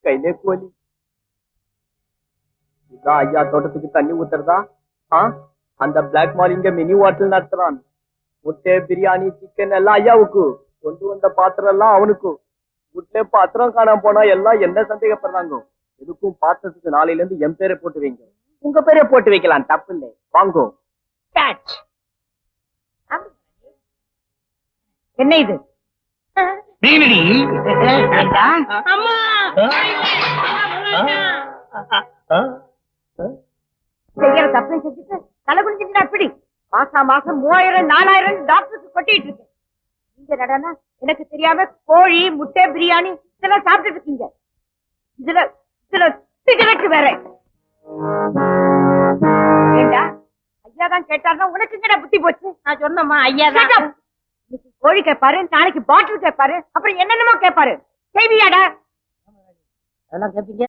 கையிலே கோலி. இதான் ஐயா தோட்டத்துக்கு தண்ணி ஊத்துறதா? அந்த பிளாக் மால் இங்க மினி ஹோட்டல் நடத்துறான். முட்டை பிரியாணி சிக்கன் எல்லாம் ஐயாவுக்கு. கொண்டு வந்த பாத்திரம் எல்லாம் அவனுக்கு. வீட்டுல பாத்திரம் காணாம போனா எல்லாம் என்ன சந்தேகப்படுறாங்க. எதுக்கும் பாத்திரத்துக்கு நாளையில இருந்து என் பேரை போட்டு வைங்க. உங்க பேரை போட்டு வைக்கலாம், தப்பு இல்லை. வாங்கோ. என்ன இது? செய்யற தப்பு செஞ்சுட்டு தலை குடிச்சிட்டு அப்படி மாசம் மாசம் 3000 4000 டாக்டருக்கு கொட்டிட்டு இருக்கு. நீங்க நடனா எனக்கு தெரியாம கோழி முட்டை பிரியாணி இதெல்லாம் சாப்பிட்டுட்டு இருக்கீங்க. இதுல இதுல சிகரெட் வேற. ஏண்டா ஐயா தான் கேட்டாருன்னா உனக்கு எங்கடா புத்தி போச்சு? நான் சொன்னம்மா ஐயா தான். இன்னைக்கு கோழி கேட்பாரு, நாளைக்கு பாட்டில் கேட்பாரு, அப்புறம் என்னென்னமோ கேட்பாரு. செய்வியாடா? அதெல்லாம் கேட்பீங்க.